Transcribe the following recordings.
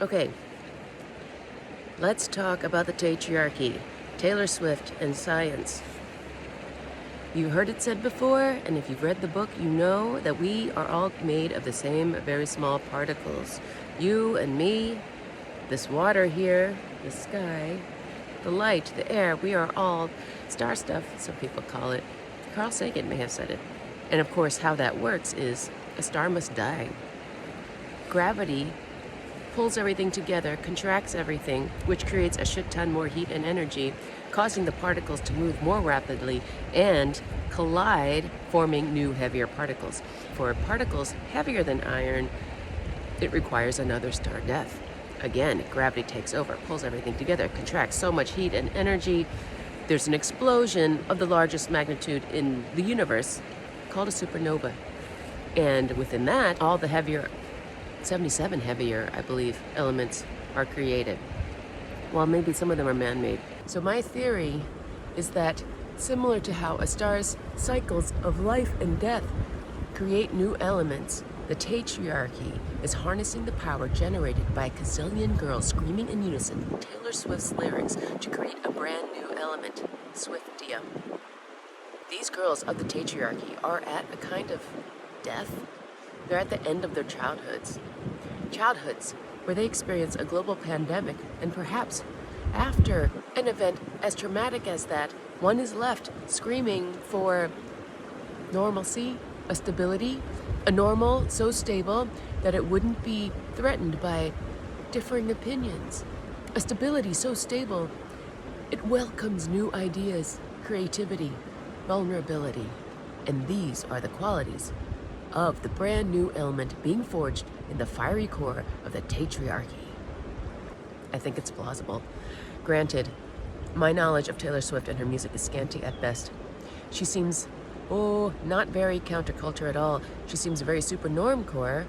Okay, let's talk about the Tay-Taytriarchy, Taylor Swift and science. You heard it said before, and if you've read the book, you know that we are all made of the same very small particles. You and me, this water here, the sky, the light, the air, we are all star stuff, some people call it. Carl Sagan may have said it. And of course, how that works is a star must die. Gravity pulls everything together, contracts everything, which creates a shit ton more heat and energy, causing the particles to move more rapidly and collide, forming new, heavier particles. For particles heavier than iron, it requires another star death. Again, gravity takes over, pulls everything together, contracts so much heat and energy. There's an explosion of the largest magnitude in the universe called a supernova. And within that, all the heavier 77 heavier, I believe, elements are created. Well, maybe some of them are man-made. So my theory is that similar to how a star's cycles of life and death create new elements, the Tay-Taytriarchy is harnessing the power generated by a gazillion girls screaming in unison Taylor Swift's lyrics to create a brand new element, SWIFTIUM. These girls of the Tay-Taytriarchy are at a kind of death. They're at the end of their childhoods where they experience a global pandemic, and perhaps after an event as traumatic as that, one is left screaming for normalcy, a stability, a normal so stable that it wouldn't be threatened by differing opinions, a stability so stable it welcomes new ideas, creativity, vulnerability, and these are the qualities of the brand new element being forged in the fiery core of the Tay-Taytriarchy. I think it's plausible. Granted, my knowledge of Taylor Swift and her music is scanty at best. She seems, not very counterculture at all. She seems very super normcore.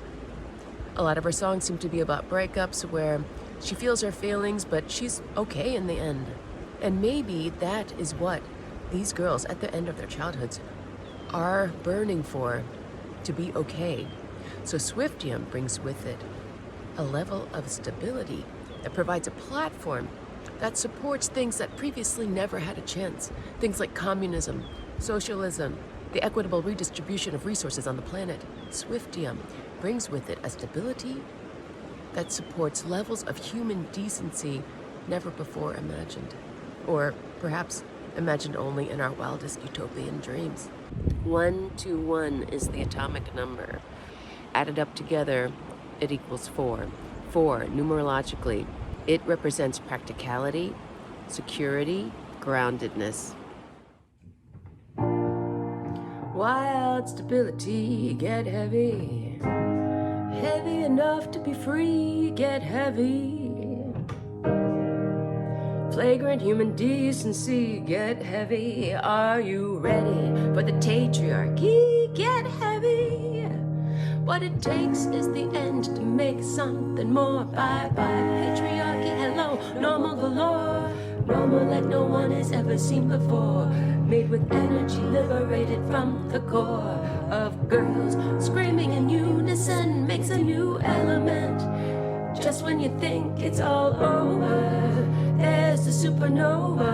A lot of her songs seem to be about breakups where she feels her feelings, but she's okay in the end. And maybe that is what these girls at the end of their childhoods are burning for, to be okay. So SWIFTIUM brings with it a level of stability that provides a platform that supports things that previously never had a chance. Things like communism, socialism, the equitable redistribution of resources on the planet. SWIFTIUM brings with it a stability that supports levels of human decency never before imagined. Or perhaps imagined only in our wildest utopian dreams. 1 to 1 is the atomic number. Added up together, it equals 4. 4, numerologically, it represents practicality, security, groundedness. Wild stability, get heavy. Heavy enough to be free, get heavy. Flagrant human decency, get heavy. Are you ready for the Tay-Taytriarchy? Get heavy. What it takes is the end to make something more. Bye-bye, patriarchy, hello, normal galore. Normal like no one has ever seen before. Made with energy liberated from the core of girls screaming in unison makes a new element. Just when you think it's all over, there's the supernova.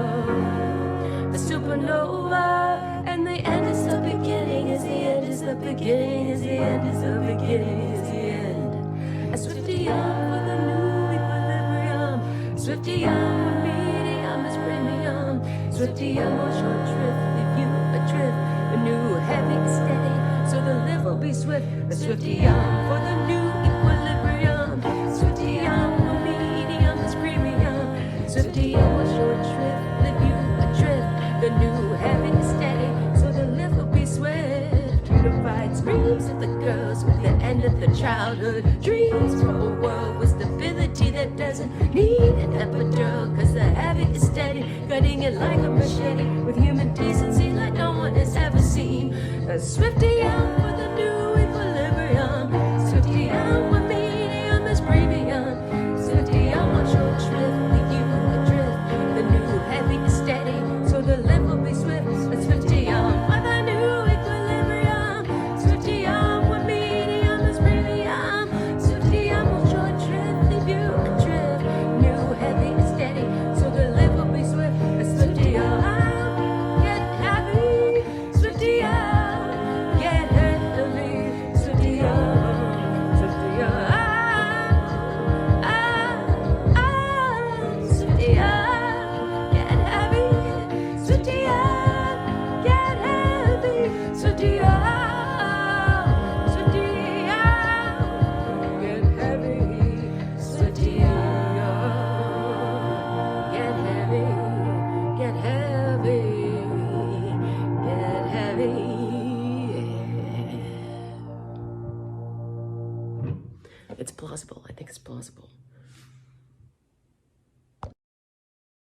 The supernova, and the end is the beginning, as the end is the beginning, as the end is the beginning, is the end. A SWIFTIUM for the new equilibrium. SWIFTIUM, medium is premium. SWIFTIUM will short drift, leave you adrift. The new heavy is steady, so the live will be swift. A SWIFTIUM for the new equilibrium. SWIFTIUM, medium is premium. SWIFTIUM will short drift, leave you adrift. The new heavy is steady, so the live will be swift. Unified screams at the girls with the end of the childhood dreams for a world with stability that doesn't need an epidural, cause the heavy is steady, cutting it like a machete with human decency like no one has ever seen. A SWIFTIUM for the new equilibrium. SWIFTIUM with medium is premium. SWIFTIUM will short shrift, leave you adrift. The new heavy is steady, so the live will be swift. A SWIFTIUM for the new equilibrium. SWIFTIUM with medium is premium. SWIFTIUM will short shrift, leave you plausible.